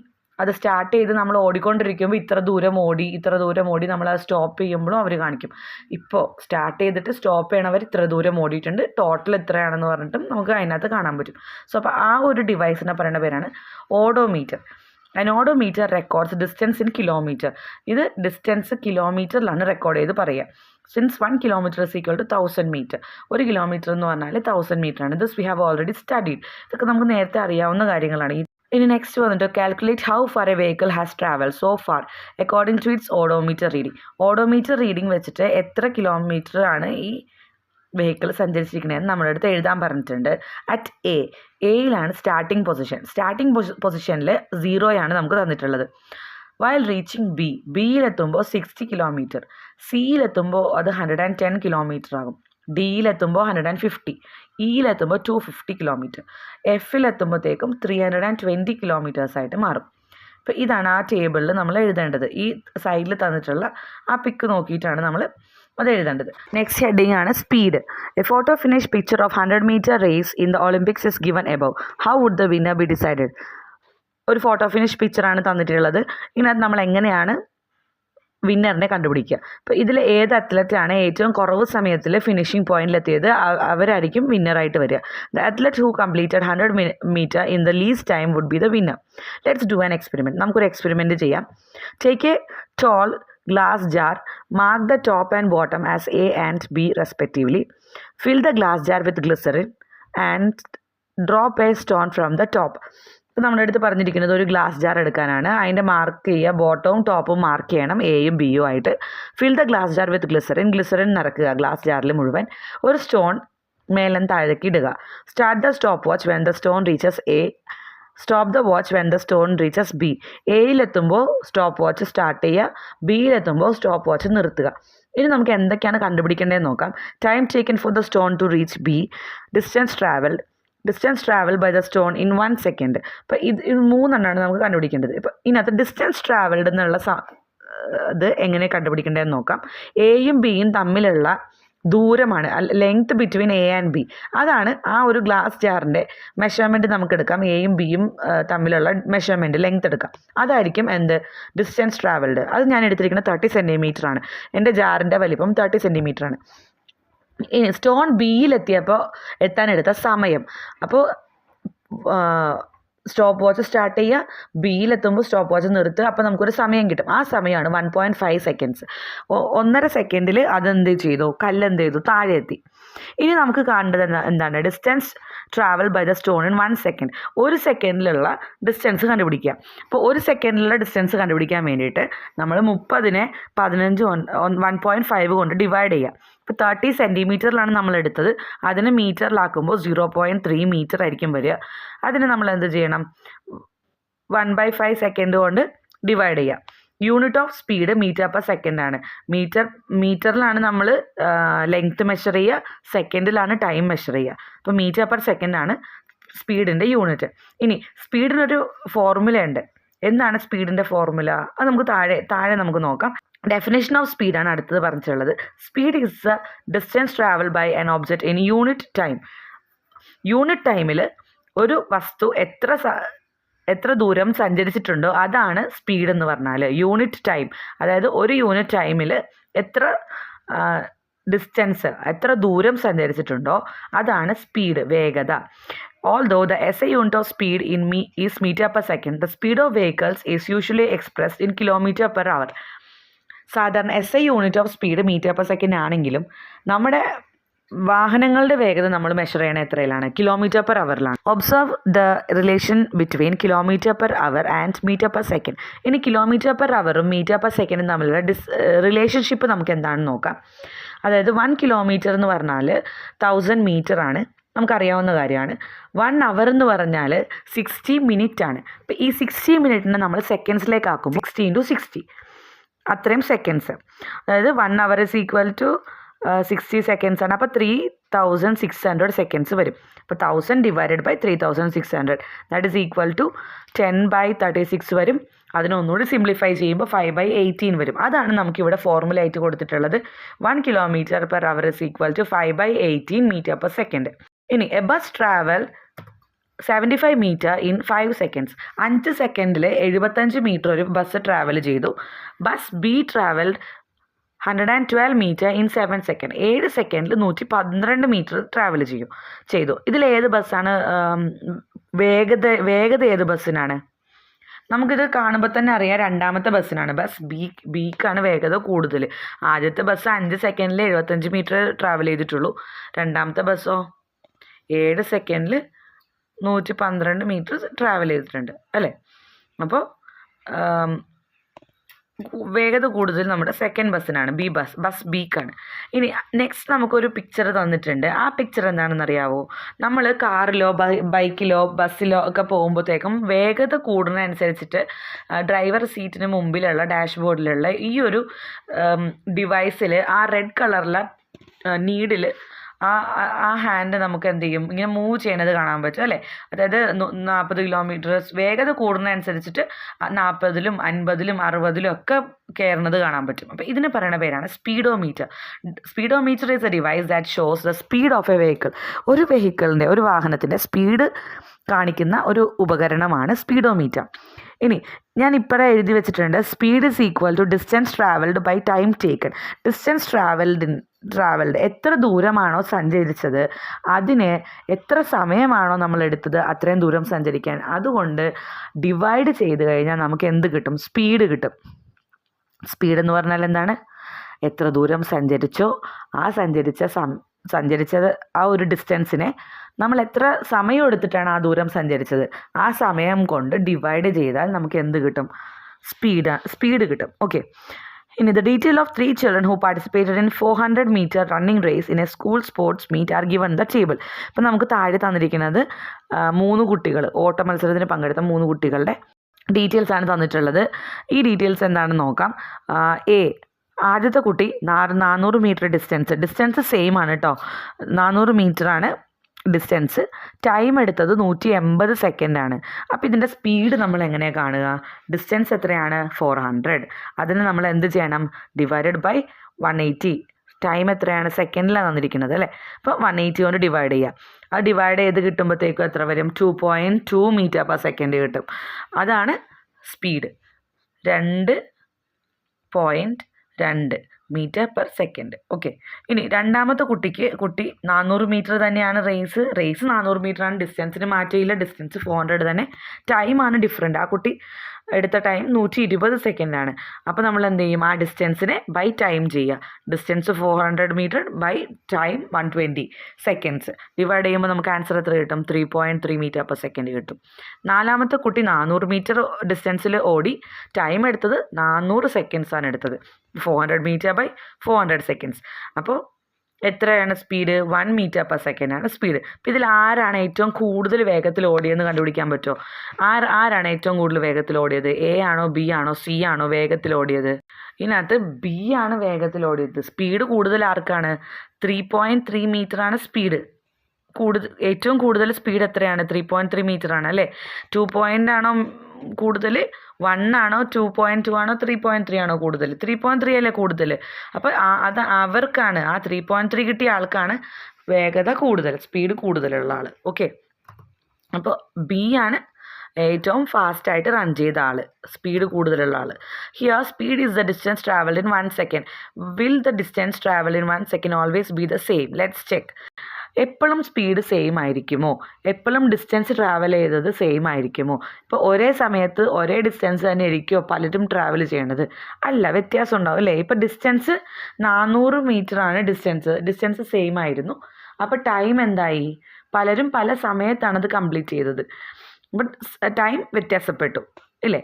അത് സ്റ്റാർട്ട് ചെയ്ത് നമ്മൾ ഓടിക്കൊണ്ടിരിക്കുമ്പോൾ ഇത്ര ദൂരം ഓടി നമ്മൾ അത് സ്റ്റോപ്പ് ചെയ്യുമ്പോഴും അവർ കാണിക്കും. ഇപ്പോൾ സ്റ്റാർട്ട് ചെയ്തിട്ട് സ്റ്റോപ്പ് ചെയ്യണവർ ഇത്ര ദൂരം ഓടിയിട്ടുണ്ട്, ടോട്ടൽ എത്രയാണെന്ന് പറഞ്ഞിട്ടും നമുക്ക് അതിനകത്ത് കാണാൻ പറ്റും. സോ അപ്പോൾ ആ ഒരു ഡിവൈസിനെ പറയുന്ന പേരാണ് odometer. An odometer records distance in kilometre. ഇത് ഡിസ്റ്റൻസ് കിലോമീറ്ററിലാണ് റെക്കോർഡ് ചെയ്ത് പറയുക. Since 1 kilometer is equal to 1000 meter. 1 kilometer എന്ന് പറഞ്ഞാൽ 1000 meter ആണ്. This we have already studied. ഇതൊക്കെ നമുക്ക് നേരത്തെ അറിയാവുന്ന കാര്യങ്ങളാണ്. ഇനി നെക്സ്റ്റ് വന്നിട്ട് calculate how far a vehicle has travel so far according to its odometer reading. Odometer reading വെച്ചിട്ട് എത്ര കിലോമീറ്റർ ആണ് ഈ വെഹിക്കിൾ സഞ്ചരിച്ചിരിക്കണതെന്ന് നമ്മുടെ അടുത്ത് എഴുതാൻ പറഞ്ഞിട്ടുണ്ട്. അറ്റ് എയിലാണ് സ്റ്റാർട്ടിംഗ് പൊസിഷൻ. പൊസിഷനിൽ 0 നമുക്ക് തന്നിട്ടുള്ളത്. വൈൽ റീച്ചിങ് ബിയിലെത്തുമ്പോൾ 60 kilometer, സിയിലെത്തുമ്പോൾ അത് 110 kilometer ആകും, ഡിയിലെത്തുമ്പോൾ 150, ഇയിലെത്തുമ്പോൾ 250 kilometer, എഫിലെത്തുമ്പോഴത്തേക്കും 320 kilometers ആയിട്ട് മാറും. അപ്പോൾ ഇതാണ് ആ ടേബിളിൽ നമ്മൾ എഴുതേണ്ടത്. ഈ സൈഡിൽ തന്നിട്ടുള്ള ആ പിക്ക് നോക്കിയിട്ടാണ് നമ്മൾ അത് എഴുതേണ്ടത്. നെക്സ്റ്റ് ഹെഡിങ് ആണ് speed. A photo finish picture of 100 meter race in the Olympics is given above. How would the winner be decided? ഒരു ഫോട്ടോ ഫിനിഷ് പിക്ചറാണ് തന്നിട്ടുള്ളത്. ഇതിനകത്ത് നമ്മൾ എങ്ങനെയാണ് വിന്നറിനെ കണ്ടുപിടിക്കുക? അപ്പോൾ ഇതിൽ ഏത് അത്ലറ്റാണ് ഏറ്റവും കുറവ് സമയത്തിൽ ഫിനിഷിംഗ് പോയിന്റിലെത്തിയത് അവരായിരിക്കും വിന്നറായിട്ട് വരിക. The athlete who completed 100 meter in the least time would be the winner. Let's do an experiment. നമുക്കൊരു എക്സ്പെരിമെൻറ്റ് ചെയ്യാം. Take a tall glass jar, mark the top and bottom as A and B respectively. Fill the glass jar with glycerine and drop a stone from the top. ഇപ്പോൾ നമ്മുടെ അടുത്ത് പറഞ്ഞിരിക്കുന്നത് ഒരു glass jar എടുക്കാനാണ്. അതിൻ്റെ mark ചെയ്യുക, ബോട്ടവും ടോപ്പും mark ചെയ്യണം, എയും ബിയും ആയിട്ട്. Fill the glass jar with glycerine നിറക്കുക ഗ്ലാസ് ജാറിൽ മുഴുവൻ. ഒരു സ്റ്റോൺ മേലും താഴേക്ക് ഇടുക. Start the stop watch when the stone reaches A. Stop the watch when the stone reaches B. എയിലെത്തുമ്പോൾ സ്റ്റോപ്പ് വാച്ച് സ്റ്റാർട്ട് ചെയ്യുക, ബിയിലെത്തുമ്പോൾ സ്റ്റോപ്പ് വാച്ച് നിർത്തുക. ഇനി നമുക്ക് എന്തൊക്കെയാണ് കണ്ടുപിടിക്കേണ്ടതെന്ന് നോക്കാം. Time taken for the stone to reach B. Distance travel by the stone in 1 second. അപ്പോൾ ഇത് 3 നമുക്ക് കണ്ടുപിടിക്കേണ്ടത്. ഇപ്പോൾ ഇതിനകത്ത് ഡിസ്റ്റൻസ് ട്രാവൽഡ് എന്നുള്ള ഇത് എങ്ങനെ കണ്ടുപിടിക്കേണ്ടതെന്ന് നോക്കാം. എയും ബിയും തമ്മിലുള്ള ദൂരമാണ്, length between A and B. അതാണ് ആ ഒരു ഗ്ലാസ് ജാറിൻ്റെ മെഷർമെൻറ്റ് നമുക്ക് എടുക്കാം. എയും ബിയും തമ്മിലുള്ള മെഷർമെൻറ്റ് ലെങ്ത് എടുക്കാം. അതായിരിക്കും ഡിസ്റ്റൻസ് ട്രാവൽഡ്. അത് ഞാൻ എടുത്തിരിക്കുന്നത് 30 സെൻറ്റിമീറ്റർ ആണ്. എൻ്റെ ജാറിൻ്റെ വലിപ്പം 30 സെൻറ്റിമീറ്റർ ആണ്. ഇനി സ്റ്റോൺ ബിയിലെത്തിയപ്പോൾ എത്താനെടുത്ത സമയം. അപ്പോൾ സ്റ്റോപ്പ് വാച്ച് സ്റ്റാർട്ട് ചെയ്യുക, ബിയിലെത്തുമ്പോൾ സ്റ്റോപ്പ് വാച്ച് നിർത്തുക. അപ്പോൾ നമുക്കൊരു സമയം കിട്ടും. ആ സമയമാണ് 1.5 സെക്കൻഡ്സ്. 1.5 സെക്കൻഡിൽ അതെന്ത് ചെയ്തു, കല്ലെന്ത് ചെയ്തു, താഴെ എത്തി. ഇനി നമുക്ക് കാണേണ്ടത് എന്താണ്? Distance travel by the stone in 1 second. 1 സെക്കൻഡിലുള്ള ഡിസ്റ്റൻസ് കണ്ടുപിടിക്കുക. അപ്പോൾ 1 സെക്കൻഡിലുള്ള ഡിസ്റ്റൻസ് കണ്ടുപിടിക്കാൻ വേണ്ടിയിട്ട് നമ്മൾ 30നെ 15 1.5 കൊണ്ട് ഡിവൈഡ് ചെയ്യുക. ഇപ്പോൾ 30 സെൻറ്റിമീറ്ററിലാണ് നമ്മൾ എടുത്തത്. അതിന് മീറ്ററിലാക്കുമ്പോൾ 0.3 മീറ്റർ ആയിരിക്കും വരിക. അതിന് നമ്മൾ എന്ത് ചെയ്യണം? 1/5 സെക്കൻഡ് കൊണ്ട് ഡിവൈഡ് ചെയ്യുക. Unit of speed metre per second ആണ്. മീറ്ററിലാണ് നമ്മൾ ലെങ്ത് മെഷർ ചെയ്യുക, സെക്കൻഡിലാണ് ടൈം മെഷർ ചെയ്യുക. അപ്പോൾ മീറ്റർ പെർ സെക്കൻഡ് ആണ് സ്പീഡിൻ്റെ യൂണിറ്റ്. ഇനി സ്പീഡിനൊരു ഫോർമുല ഉണ്ട്. എന്താണ് സ്പീഡിൻ്റെ ഫോർമുല? അത് നമുക്ക് താഴെ നമുക്ക് നോക്കാം. ഡെഫിനേഷൻ ഓഫ് സ്പീഡാണ് അടുത്തത് പറഞ്ഞിട്ടുള്ളത്. Speed is the distance travel by an object in unit time. Unit ടൈമിൽ ഒരു വസ്തു എത്ര ദൂരം സഞ്ചരിച്ചിട്ടുണ്ടോ അതാണ് സ്പീഡ് എന്ന് പറഞ്ഞാൽ. യൂണിറ്റ് ടൈം, അതായത് ഒരു യൂണിറ്റ് ടൈമിൽ എത്ര ഡിസ്റ്റൻസ്, എത്ര ദൂരം സഞ്ചരിച്ചിട്ടുണ്ടോ അതാണ് സ്പീഡ്, വേഗത. Although the SI unit of speed is meter per second, the speed of vehicles is usually expressed in kilometer per hour. സാധാരണ SI unit of speed metre per second ആണെങ്കിലും നമ്മുടെ വാഹനങ്ങളുടെ വേഗത നമ്മൾ മെഷർ ചെയ്യണ എത്രയിലാണ്? കിലോമീറ്റർ പെർ അവറിലാണ്. Observe the relation between kilometre per hour and metre per second. ഇനി കിലോമീറ്റർ പെർ അവറും മീറ്റർ പെർ സെക്കൻഡും തമ്മിലുള്ള റിലേഷൻഷിപ്പ് നമുക്ക് എന്താണെന്ന് നോക്കാം. അതായത് 1 കിലോമീറ്റർ എന്ന് പറഞ്ഞാൽ 1000 മീറ്റർ ആണ്, നമുക്കറിയാവുന്ന കാര്യമാണ്. 1 അവർ എന്ന് പറഞ്ഞാൽ 60 മിനിറ്റ് ആണ്. അപ്പോൾ ഈ 60 മിനിറ്റിനെ നമ്മൾ സെക്കൻഡ്സിലേക്ക് ആക്കുമ്പോൾ 60 × 60 അത്രയും സെക്കൻഡ്സ്. അതായത് 1 hour is equal to 60 seconds ആണ്. അപ്പോൾ 3600 സെക്കൻഡ്സ് വരും. അപ്പോൾ 1000 divided by 3600 that is equal to 10/36 വരും. അതിനൊന്നുകൂടി സിംപ്ലിഫൈ ചെയ്യുമ്പോൾ 5/18 വരും. അതാണ് നമുക്കിവിടെ ഫോർമുല ആയിട്ട് കൊടുത്തിട്ടുള്ളത്. 1 kilometre per hour is equal to 5/18 metre per second. ഇനി a bus travel 75 metre in 5 seconds. 5 സെക്കൻഡിൽ 75 മീറ്റർ ഒരു ബസ് ട്രാവൽ ചെയ്തു. Bus B travelled 112 metre in 7 second. 7 സെക്കൻഡിൽ 112 മീറ്റർ ട്രാവൽ ചെയ്തു. ഇതിലേത് ബസ്സാണ് വേഗത ഏത് ബസ്സിനാണ്? നമുക്കിത് കാണുമ്പോൾ തന്നെ അറിയാം, രണ്ടാമത്തെ ബസ്സിനാണ്. ബസ് ബിക്കാണ് വേഗത കൂടുതൽ. ആദ്യത്തെ ബസ് 5 സെക്കൻഡിൽ 75 മീറ്റർ ട്രാവൽ ചെയ്തിട്ടുള്ളൂ. രണ്ടാമത്തെ ബസ്സോ 7 സെക്കൻഡിൽ 112 മീറ്റർ ട്രാവൽ ചെയ്തിട്ടുണ്ട് അല്ലേ? അപ്പോൾ വേഗത കൂടുതൽ നമ്മുടെ സെക്കൻഡ് ബസ്സിനാണ്, ബസ് ബിക്കാണ്. ഇനി നെക്സ്റ്റ് നമുക്കൊരു പിക്ചർ തന്നിട്ടുണ്ട്. ആ പിക്ചർ എന്താണെന്ന് അറിയാവോ? നമ്മൾ കാറിലോ ബൈക്കിലോ ബസ്സിലോ ഒക്കെ പോകുമ്പോഴത്തേക്കും വേഗത കൂടുന്നതനുസരിച്ചിട്ട് ഡ്രൈവർ സീറ്റിന് മുമ്പിലുള്ള ഡാഷ്ബോർഡിലുള്ള ഈ ഒരു ഡിവൈസിൽ ആ റെഡ് കളറിലെ നീഡിൽ ആ ഹാൻഡ് നമുക്ക് എന്ത് ചെയ്യും, ഇങ്ങനെ മൂവ് ചെയ്യണത് കാണാൻ പറ്റും അല്ലേ? അതായത് 40 കിലോമീറ്റർ വേഗത കൂടുന്നതനുസരിച്ചിട്ട് 40-ലും 50-ലും 60-ലും ഒക്കെ കയറുന്നത് കാണാൻ പറ്റും. അപ്പോൾ ഇതിന് പറയുന്ന പേരാണ് speedometer. Speedometer is A device that shows the speed of A vehicle. ഒരു വാഹനത്തിൻ്റെ സ്പീഡ് കാണിക്കുന്ന ഒരു ഉപകരണമാണ് സ്പീഡോമീറ്റർ. ഇനി ഞാൻ ഇപ്പോഴേ എഴുതി വെച്ചിട്ടുണ്ട്, speed is equal to distance travelled by time taken. Distance travelled എത്ര ദൂരമാണോ സഞ്ചരിച്ചത് അതിന് എത്ര സമയമാണോ നമ്മൾ എടുത്തത് അത്രയും ദൂരം സഞ്ചരിക്കാൻ, അതുകൊണ്ട് ഡിവൈഡ് ചെയ്ത് കഴിഞ്ഞാൽ നമുക്ക് എന്ത് കിട്ടും? സ്പീഡ് കിട്ടും. സ്പീഡ് എന്ന് പറഞ്ഞാൽ എന്താണ്? എത്ര ദൂരം സഞ്ചരിച്ചോ ആ സഞ്ചരിച്ചത് ആ ഒരു ഡിസ്റ്റൻസിനെ നമ്മൾ എത്ര സമയം എടുത്തിട്ടാണ് ആ ദൂരം സഞ്ചരിച്ചത് ആ സമയം കൊണ്ട് ഡിവൈഡ് ചെയ്താൽ നമുക്ക് എന്ത് കിട്ടും? സ്പീഡ് കിട്ടും. ഓക്കെ. ഇനി the detail of 3 children who participated in 400 meter running race in a school sports meet are given the table. ഇപ്പം നമുക്ക് താഴെ തന്നിരിക്കുന്നത് 3 കുട്ടികൾ, ഓട്ട മത്സരത്തിന് പങ്കെടുത്ത 3 കുട്ടികളുടെ ഡീറ്റെയിൽസ് ആണ് തന്നിട്ടുള്ളത്. ഈ ഡീറ്റെയിൽസ് എന്താണെന്ന് നോക്കാം. ആദ്യത്തെ കുട്ടി 400 മീറ്റർ ഡിസ്റ്റൻസ് സെയിം ആണ് കേട്ടോ. 400 മീറ്ററാണ് ഡിസ്റ്റൻസ്, ടൈം എടുത്തത് 180 സെക്കൻഡാണ്. അപ്പോൾ ഇതിൻ്റെ സ്പീഡ് നമ്മൾ എങ്ങനെയാണ് കാണുക? ഡിസ്റ്റൻസ് എത്രയാണ്? 400. അതിന് നമ്മൾ എന്ത് ചെയ്യണം? Divided by 180. ടൈം എത്രയാണ്? സെക്കൻഡിലാണ് തന്നിരിക്കുന്നത് അല്ലേ? അപ്പോൾ 180 കൊണ്ട് ഡിവൈഡ് ചെയ്യുക. അത് ഡിവൈഡ് ചെയ്ത് കിട്ടുമ്പോഴത്തേക്കും എത്ര വരും? 2.2 മീറ്റർ പെർ സെക്കൻഡ് കിട്ടും. അതാണ് speed. 2.2 metre per second. Okay. ഇനി രണ്ടാമത്തെ കുട്ടി 400 മീറ്റർ തന്നെയാണ് റേസ് 400 മീറ്ററാണ്. ഡിസ്റ്റൻസിന് മാറ്റമില്ല, ഡിസ്റ്റൻസ് 400 തന്നെ. ടൈമാണ് ഡിഫറെൻ്റ്. ആ കുട്ടി എടുത്ത ടൈം 120 സെക്കൻഡാണ്. അപ്പോൾ നമ്മൾ എന്ത് ചെയ്യും? ആ ഡിസ്റ്റൻസിനെ ബൈ ടൈം ചെയ്യുക. Distance 400 metre by time 120 seconds divide ചെയ്യുമ്പോൾ നമുക്ക് ആൻസർ എത്ര കിട്ടും? 3.3 മീറ്റർ പെർ സെക്കൻഡ് കിട്ടും. നാലാമത്തെ കുട്ടി 400 മീറ്റർ ഡിസ്റ്റൻസിൽ ഓടി. ടൈം എടുത്തത് 400 സെക്കൻഡ്സാണ് എടുത്തത്. 400 മീറ്റർ ബൈ 400 സെക്കൻഡ്സ്. അപ്പോൾ എത്രയാണ് സ്പീഡ്? 1 മീറ്റർ പെർ സെക്കൻഡാണ് സ്പീഡ്. അപ്പോൾ ഇതിൽ ആരാണ് ഏറ്റവും കൂടുതൽ വേഗത്തിൽ ഓടിയതെന്ന് കണ്ടുപിടിക്കാൻ പറ്റുമോ? ആരാണ് ഏറ്റവും കൂടുതൽ വേഗത്തിൽ ഓടിയത്? എ ആണോ, ബി ആണോ, സി ആണോ വേഗത്തിൽ ഓടിയത്? ഇതിനകത്ത് ബി ആണ് വേഗത്തിൽ ഓടിയത്. സ്പീഡ് കൂടുതൽ ആർക്കാണ്? 3.3 മീറ്ററാണ് സ്പീഡ്. ഏറ്റവും കൂടുതൽ സ്പീഡ് എത്രയാണ്? 3.3 മീറ്ററാണ് അല്ലേ? 2 ആണോ കൂടുതൽ? 1 ആണോ, 2.2 ആണോ, 3.3 ആണോ കൂടുതൽ? 3.3 അല്ലേ കൂടുതൽ. അപ്പോൾ അത് അവർക്കാണ്, ആ 3.3 കിട്ടിയ ആൾക്കാണ് വേഗത കൂടുതൽ, സ്പീഡ് കൂടുതലുള്ള ആൾ. ഓക്കെ. അപ്പോൾ ബി ആണ് ഏറ്റവും ഫാസ്റ്റായിട്ട് റൺ ചെയ്ത ആൾ, സ്പീഡ് കൂടുതലുള്ള ആൾ. Here speed is the distance travelled in 1 second. Will the distance travel in 1 second always be the same? Let's check. എപ്പോഴും സ്പീഡ് സെയിം ആയിരിക്കുമോ? എപ്പോഴും ഡിസ്റ്റൻസ് ട്രാവൽ ചെയ്തത് സെയിം ആയിരിക്കുമോ? ഇപ്പോൾ ഒരേ സമയത്ത് ഒരേ ഡിസ്റ്റൻസ് തന്നെ ആയിരിക്കുമോ പലരും ട്രാവൽ ചെയ്യണത്? അല്ല, വ്യത്യാസം ഉണ്ടാവും അല്ലേ? ഇപ്പോൾ ഡിസ്റ്റൻസ് 400 മീറ്ററാണ് ഡിസ്റ്റൻസ് സെയിം ആയിരുന്നു. അപ്പോൾ ടൈം എന്തായി? പലരും പല സമയത്താണ് അത് കംപ്ലീറ്റ് ചെയ്തത്. ബട്ട് ടൈം വ്യത്യാസപ്പെട്ടു ഇല്ലേ?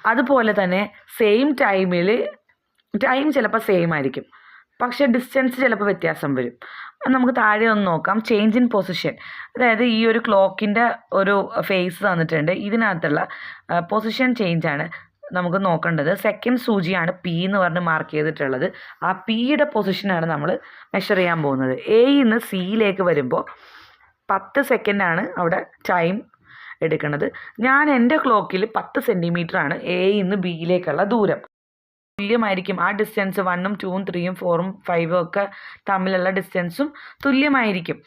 അതുപോലെ തന്നെ സെയിം ടൈമിൽ ടൈം ചിലപ്പോൾ സെയിം ആയിരിക്കും, പക്ഷേ ഡിസ്റ്റൻസ് ചിലപ്പോൾ വ്യത്യാസം വരും. നമുക്ക് താഴെ ഒന്ന് നോക്കാം. Change in position. അതായത് ഈ ഒരു ക്ലോക്കിൻ്റെ ഒരു ഫേസ് തന്നിട്ടുണ്ട്. ഇതിനകത്തുള്ള പൊസിഷൻ ചേഞ്ചാണ് നമുക്ക് നോക്കേണ്ടത്. സെക്കൻഡ് സൂചിയാണ് പി എന്ന് പറഞ്ഞ് മാർക്ക് ചെയ്തിട്ടുള്ളത്. ആ പിയുടെ പൊസിഷനാണ് നമ്മൾ മെഷർ ചെയ്യാൻ പോകുന്നത്. എയിൽ നിന്ന് സിയിലേക്ക് വരുമ്പോൾ 10 സെക്കൻഡാണ് അവിടെ ടൈം എടുക്കുന്നത്. ഞാൻ എൻ്റെ ക്ലോക്കിൽ 10 സെൻറ്റിമീറ്ററാണ് എയിൽ നിന്ന് ബിയിലേക്കുള്ള ദൂരം. തുല്യമായിരിക്കും ആ ഡിസ്റ്റൻസ്. 1ഉം 2ഉം 3ഉം 4ഉം 5ഉം ഒക്കെ തമ്മിലുള്ള ഡിസ്റ്റൻസും തുല്യമായിരിക്കും.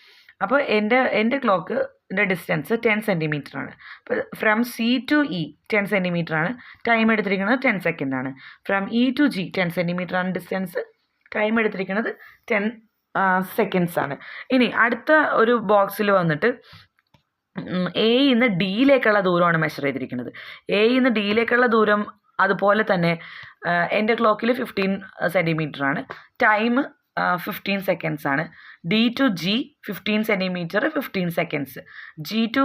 അപ്പോൾ എൻ്റെ ക്ലോക്കിൻ്റെ ഡിസ്റ്റൻസ് 10 സെൻറ്റിമീറ്ററാണ്. അപ്പോൾ ഫ്രം സി ടു ഇ 10 സെൻറ്റിമീറ്ററാണ്. ടൈം എടുത്തിരിക്കുന്നത് 10 സെക്കൻഡാണ്. ഫ്രം ഇ ടു ജി 10 സെൻറ്റിമീറ്ററാണ് ഡിസ്റ്റൻസ്. ടൈം എടുത്തിരിക്കുന്നത് 10 സെക്കൻഡ്സാണ്. ഇനി അടുത്ത ഒരു ബോക്സിൽ വന്നിട്ട് എയിൽ നിന്ന് ഡിയിലേക്കുള്ള ദൂരമാണ് മെഷർ ചെയ്തിരിക്കുന്നത്. എയിൽ നിന്ന് ഡിയിലേക്കുള്ള ദൂരം അതുപോലെ തന്നെ എൻ്റെ ക്ലോക്കിൽ 15 സെൻറ്റിമീറ്ററാണ്. ടൈം 15 സെക്കൻഡ്സാണ്. D to G 15 centimetre 15 seconds. G to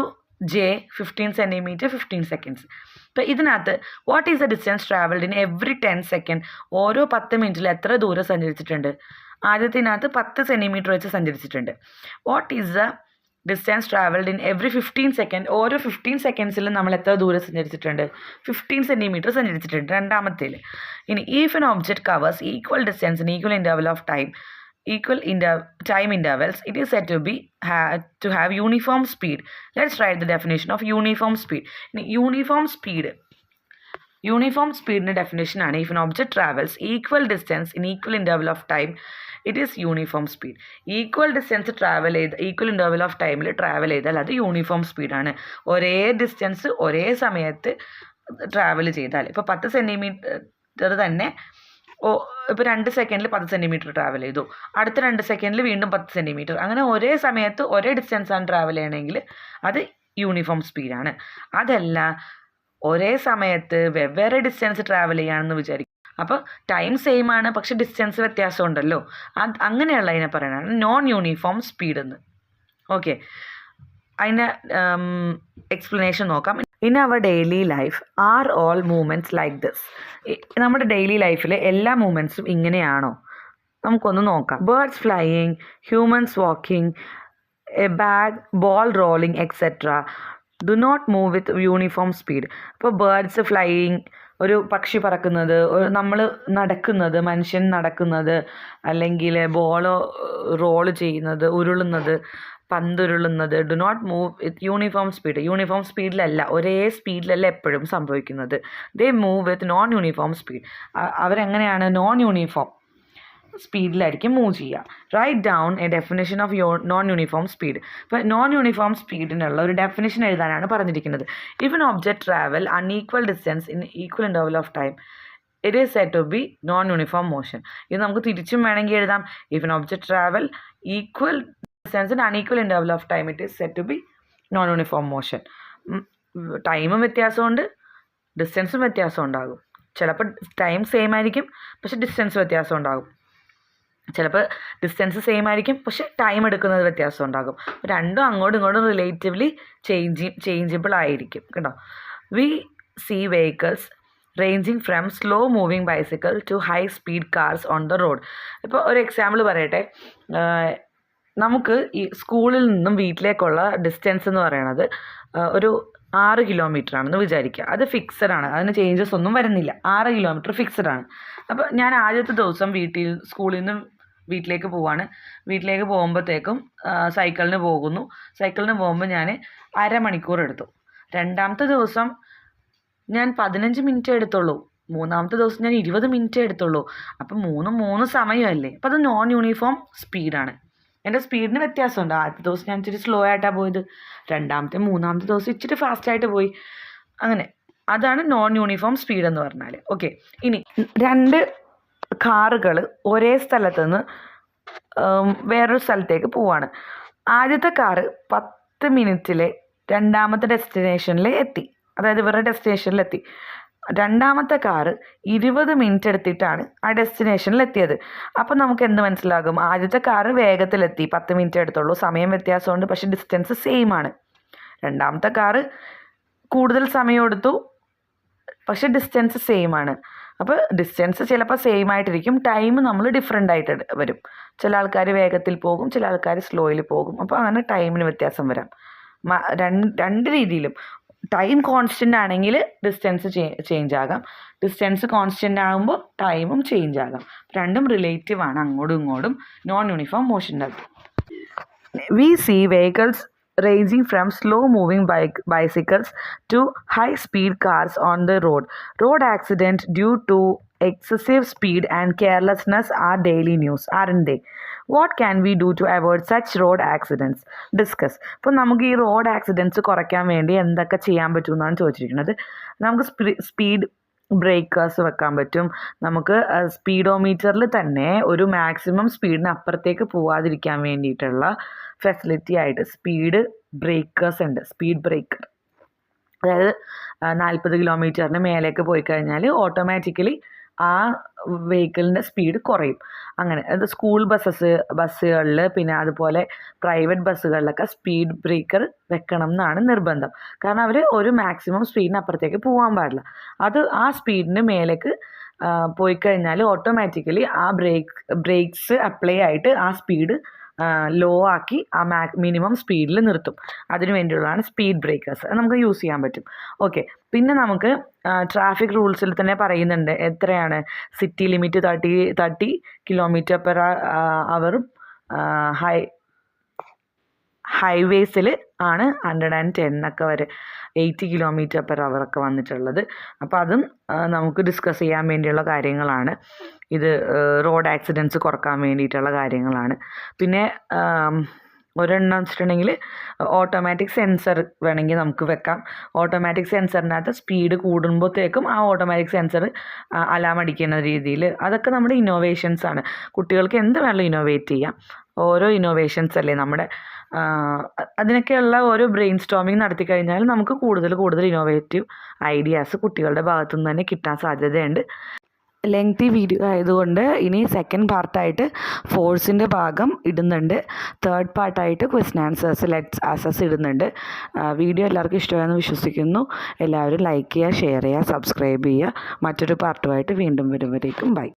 J 15 centimetre 15 seconds. അപ്പോൾ ഇതിനകത്ത് what is the distance travelled in every 10 second? ഓരോ 10 മിനിറ്റിൽ എത്ര ദൂരം സഞ്ചരിച്ചിട്ടുണ്ട്? ആദ്യത്തിനകത്ത് 10 സെൻറ്റിമീറ്റർ വെച്ച് സഞ്ചരിച്ചിട്ടുണ്ട്. What is the distance travelled in every 15 second? ഓരോ 15 സെക്കൻഡ്സിലും നമ്മൾ എത്ര ദൂരം സഞ്ചരിച്ചിട്ടുണ്ട്? 15 സെൻറ്റിമീറ്റർ സഞ്ചരിച്ചിട്ടുണ്ട് രണ്ടാമത്തേൽ. ഇനി if an object covers equal distance in equal interval of time, time intervals, it is said to have uniform speed. Let's write the definition of uniform speed. Uniform speed in definition ആണ്, if an object travels equal distance in equal interval of time, it is uniform speed. Equal distance travel ചെയ്ത് equal interval of timeൽ travel ചെയ്താൽ അത് uniform സ്പീഡാണ്. ഒരേ distance ഒരേ സമയത്ത് travel ചെയ്താൽ, ഇപ്പോൾ 10 centimetre തന്നെ ഇപ്പോൾ 2 സെക്കൻഡിൽ 10 സെൻറ്റിമീറ്റർ ട്രാവൽ ചെയ്തു, അടുത്ത 2 സെക്കൻഡിൽ വീണ്ടും 10 സെൻറ്റിമീറ്റർ, അങ്ങനെ ഒരേ സമയത്ത് ഒരേ ഡിസ്റ്റൻസാണ് ട്രാവൽ ചെയ്യണമെങ്കിൽ അത് യൂണിഫോം സ്പീഡാണ്. അതല്ല ഒരേ സമയത്ത് വെവ്വേറെ ഡിസ്റ്റൻസ് ട്രാവൽ ചെയ്യുകയാണെന്ന് വിചാരിക്കും, അപ്പോൾ ടൈം സെയിം ആണ് പക്ഷെ ഡിസ്റ്റൻസ് വ്യത്യാസം ഉണ്ടല്ലോ, അങ്ങനെയുള്ളതിനെ പറയണതാണ് നോൺ യൂണിഫോം സ്പീഡ് എന്ന്. ഓക്കെ, അതിൻ്റെ എക്സ്പ്ലനേഷൻ നോക്കാം. In our daily life are all movements like this? നമ്മുടെ ഡെയിലി ലൈഫിൽ എല്ലാ മൂവ്മെൻറ്റ്സും ഇങ്ങനെയാണോ? നമുക്കൊന്ന് നോക്കാം. Birds flying, humans walking, a bag, ball rolling etcetera do not move with uniform speed. അപ്പോൾ ബേർഡ്സ് ഫ്ലൈയിങ്, ഒരു പക്ഷി പറക്കുന്നത്, നമ്മൾ നടക്കുന്നത്, മനുഷ്യൻ നടക്കുന്നത്, അല്ലെങ്കിൽ ബോളോ റോള് ചെയ്യുന്നത്, ഉരുളുന്നത്, പന്തുരുളുന്നത്, do not move with uniform speed. Uniform സ്പീഡിലല്ല, ഒരേ സ്പീഡിലല്ല എപ്പോഴും സംഭവിക്കുന്നത്. They move with non uniform speed. അവരെങ്ങനെയാണ് നോൺ യൂണിഫോം സ്പീഡിലായിരിക്കും മൂവ് ചെയ്യുക. Write down a definition of non uniform speed. ഇപ്പോൾ നോൺ യൂണിഫോം സ്പീഡിനുള്ള ഒരു ഡെഫിനേഷൻ എഴുതാനാണ് പറഞ്ഞിരിക്കുന്നത്. If an object travel unequal distance in equal interval of time it is said to be non uniform motion. ഇത് നമുക്ക് തിരിച്ചും വേണമെങ്കിൽ എഴുതാം. If an object travel equal distance in unequal interval of time it is said to be non uniform motion. ടൈമും വ്യത്യാസമുണ്ട്, ഡിസ്റ്റൻസും വ്യത്യാസം ഉണ്ടാകും. ചിലപ്പോൾ ടൈം സെയിം ആയിരിക്കും, പക്ഷേ ഡിസ്റ്റൻസ് വ്യത്യാസം ഉണ്ടാകും. ചിലപ്പോൾ ഡിസ്റ്റൻസ് സെയിം ആയിരിക്കും, പക്ഷെ ടൈം എടുക്കുന്നത് വ്യത്യാസം ഉണ്ടാകും. രണ്ടും അങ്ങോട്ടും ഇങ്ങോട്ടും റിലേറ്റീവ്ലി ചേഞ്ചിബിൾ ആയിരിക്കും കേട്ടോ. We see vehicles ranging from slow moving bicycle to high speed cars on the road. ഇപ്പോൾ ഒരു എക്സാമ്പിൾ പറയട്ടെ. നമുക്ക് ഈ സ്കൂളിൽ നിന്നും വീട്ടിലേക്കുള്ള ഡിസ്റ്റൻസ് എന്ന് പറയുന്നത് ഒരു 6 കിലോമീറ്റർ ആണെന്ന് വിചാരിക്കുക. അത് ഫിക്സഡ് ആണ്, അതിന് ചേഞ്ചസ് ഒന്നും വരുന്നില്ല. 6 കിലോമീറ്റർ ഫിക്സഡ് ആണ്. അപ്പോൾ ഞാൻ ആദ്യത്തെ ദിവസം സ്കൂളിൽ നിന്ന് വീട്ടിലേക്ക് പോവാണ്. വീട്ടിലേക്ക് പോകുമ്പോഴത്തേക്കും സൈക്കിളിന് പോകുമ്പോൾ ഞാൻ അരമണിക്കൂർ എടുത്തു. രണ്ടാമത്തെ ദിവസം ഞാൻ 15 മിനിറ്റ് എടുത്തുള്ളൂ. മൂന്നാമത്തെ ദിവസം ഞാൻ 20 മിനിറ്റ് എടുത്തുള്ളൂ. അപ്പം 3 സമയമല്ലേ. അപ്പോൾ അത് നോൺ യൂണിഫോം സ്പീഡാണ്. എൻ്റെ സ്പീഡിന് വ്യത്യാസമുണ്ട്. ആദ്യത്തെ ദിവസം ഞാൻ ഇച്ചിരി സ്ലോ ആയിട്ടാണ് പോയത്, മൂന്നാമത്തെ ദിവസം ഇച്ചിരി ഫാസ്റ്റായിട്ട് പോയി. അങ്ങനെ അതാണ് നോൺ യൂണിഫോം സ്പീഡ് എന്ന് പറഞ്ഞാൽ. ഓക്കെ, ഇനി 2 കാറുകൾ ഒരേ സ്ഥലത്ത് നിന്ന് വേറൊരു സ്ഥലത്തേക്ക് പോവാണ്. ആദ്യത്തെ കാറ് 10 മിനിറ്റിൽ രണ്ടാമത്തെ ഡെസ്റ്റിനേഷനിൽ എത്തി, അതായത് ഇവരുടെ ഡെസ്റ്റിനേഷനിലെത്തി. രണ്ടാമത്തെ കാറ് 20 മിനിറ്റ് എടുത്തിട്ടാണ് ആ ഡെസ്റ്റിനേഷനിൽ എത്തിയത്. അപ്പം നമുക്ക് എന്ത് മനസ്സിലാകും? ആദ്യത്തെ കാറ് വേഗത്തിലെത്തി, 10 മിനിറ്റ് എടുത്തുള്ളൂ, സമയം വ്യത്യാസമുണ്ട്, പക്ഷേ ഡിസ്റ്റൻസ് സെയിം ആണ്. രണ്ടാമത്തെ കാറ് കൂടുതൽ സമയം എടുത്തു, പക്ഷേ ഡിസ്റ്റൻസ് സെയിം ആണ്. അപ്പോൾ ഡിസ്റ്റൻസ് ചിലപ്പോൾ സെയിം ആയിട്ടിരിക്കും, ടൈം നമ്മൾ ഡിഫറെൻ്റ് ആയിട്ട് വരും. ചില ആൾക്കാർ വേഗത്തിൽ പോകും, ചില ആൾക്കാർ സ്ലോയിൽ പോകും. അപ്പോൾ അങ്ങനെ ടൈമിന് വ്യത്യാസം വരാം. രണ്ട് രീതിയിലും ടൈം കോൺസ്റ്റൻ്റ് ആണെങ്കിൽ ഡിസ്റ്റൻസ് ചേഞ്ച് ആകാം, ഡിസ്റ്റൻസ് കോൺസ്റ്റൻ്റ് ആകുമ്പോൾ ടൈമും ചേഞ്ച് ആകാം. രണ്ടും റിലേറ്റീവ് ആണ്, അങ്ങോട്ടും ഇങ്ങോട്ടും നോൺ യൂണിഫോം മോഷൻ്റെ അത്. We see vehicles ranging from slow moving bicycles to high speed cars on the road. Road accidents due to excessive speed and carelessness are daily news, aren't they? What can we do to avoid such road accidents? Discuss. ഇപ്പോൾ നമുക്ക് ഈ road accidents കുറയ്ക്കാൻ വേണ്ടി എന്തൊക്കെ ചെയ്യാൻ പറ്റുമെന്നാണ് ചോദിച്ചിരിക്കുന്നത്. നമുക്ക് സ്പീഡ് ബ്രേക്കേഴ്സ് വെക്കാൻ പറ്റും. നമുക്ക് സ്പീഡോമീറ്ററിൽ തന്നെ ഒരു മാക്സിമം സ്പീഡിന് അപ്പുറത്തേക്ക് പോവാതിരിക്കാൻ വേണ്ടിയിട്ടുള്ള ഫെസിലിറ്റി ആയിട്ട് സ്പീഡ് ബ്രേക്കേഴ്സ് ഉണ്ട്. സ്പീഡ് ബ്രേക്കർ, അതായത് 40 കിലോമീറ്ററിന് മേലേക്ക് പോയി കഴിഞ്ഞാൽ ഓട്ടോമാറ്റിക്കലി ആ വെഹിക്കിളിൻ്റെ സ്പീഡ് കുറയും. അങ്ങനെ അത് സ്കൂൾ ബസ്സുകളിൽ പിന്നെ അതുപോലെ പ്രൈവറ്റ് ബസ്സുകളിലൊക്കെ സ്പീഡ് ബ്രേക്കർ വെക്കണം എന്നാണ് നിർബന്ധം. കാരണം അവർ ഒരു മാക്സിമം സ്പീഡിന് അപ്പുറത്തേക്ക് പോകാൻ പാടില്ല. അത് ആ സ്പീഡിന് മേലേക്ക് പോയി കഴിഞ്ഞാൽ ഓട്ടോമാറ്റിക്കലി ആ ബ്രേക്സ് അപ്ലൈ ആയിട്ട് ആ സ്പീഡ് ലോ ആക്കി ആ മിനിമം സ്പീഡിൽ നിർത്തും. അതിനു വേണ്ടിയുള്ളതാണ് സ്പീഡ് ബ്രേക്കേഴ്സ്. അത് നമുക്ക് യൂസ് ചെയ്യാൻ പറ്റും. ഓക്കെ, പിന്നെ നമുക്ക് ട്രാഫിക് റൂൾസിൽ തന്നെ പറയുന്നുണ്ട് എത്രയാണ് സിറ്റി ലിമിറ്റ് 30 കിലോമീറ്റർ പെർ അവറും ഹൈവേസിൽ ആണ് 110 ഒക്കെ വരെ 80 കിലോമീറ്റർ പെർ അവറൊക്കെ വന്നിട്ടുള്ളത്. അപ്പോൾ അതും നമുക്ക് ഡിസ്കസ് ചെയ്യാൻ വേണ്ടിയുള്ള കാര്യങ്ങളാണ്. ഇത് റോഡ് ആക്സിഡൻറ്റ്സ് കുറക്കാൻ വേണ്ടിയിട്ടുള്ള കാര്യങ്ങളാണ്. പിന്നെ ഒരെണ്ണം വെച്ചിട്ടുണ്ടെങ്കിൽ ഓട്ടോമാറ്റിക് സെൻസർ വേണമെങ്കിൽ നമുക്ക് വെക്കാം. ഓട്ടോമാറ്റിക് സെൻസറിനകത്ത് സ്പീഡ് കൂടുമ്പോഴത്തേക്കും ആ ഓട്ടോമാറ്റിക് സെൻസർ അലാം അടിക്കുന്ന രീതിയിൽ, അതൊക്കെ നമ്മുടെ ഇന്നോവേഷൻസാണ്. കുട്ടികൾക്ക് എന്ത് വേണമെങ്കിലും ഇന്നോവേറ്റ് ചെയ്യാം. ഓരോ ഇന്നോവേഷൻസ് അല്ലേ നമ്മുടെ. അതിനൊക്കെയുള്ള ഓരോ ബ്രെയിൻ സ്റ്റോമിങ് നടത്തി കഴിഞ്ഞാൽ നമുക്ക് കൂടുതൽ ഇന്നോവേറ്റീവ് ഐഡിയാസ് കുട്ടികളുടെ ഭാഗത്തുനിന്ന് തന്നെ കിട്ടാൻ സാധ്യതയുണ്ട്. ലെങ്തി വീഡിയോ ആയതുകൊണ്ട് ഇനി സെക്കൻഡ് പാർട്ടായിട്ട് ഫോഴ്സിൻ്റെ ഭാഗം ഇടുന്നുണ്ട്. തേർഡ് പാർട്ടായിട്ട് ക്വസ്റ്റ്യൻ ആൻസേഴ്സ് ലെറ്റ്സ് ആസസ് ഇടുന്നുണ്ട്. വീഡിയോ എല്ലാവർക്കും ഇഷ്ടമായെന്ന് വിശ്വസിക്കുന്നു. എല്ലാവരും ലൈക്ക് ചെയ്യുക, ഷെയർ ചെയ്യുക, സബ്സ്ക്രൈബ് ചെയ്യുക. മറ്റൊരു പാർട്ടുമായിട്ട് വീണ്ടും വരുമ്പോഴേക്കും ബൈ.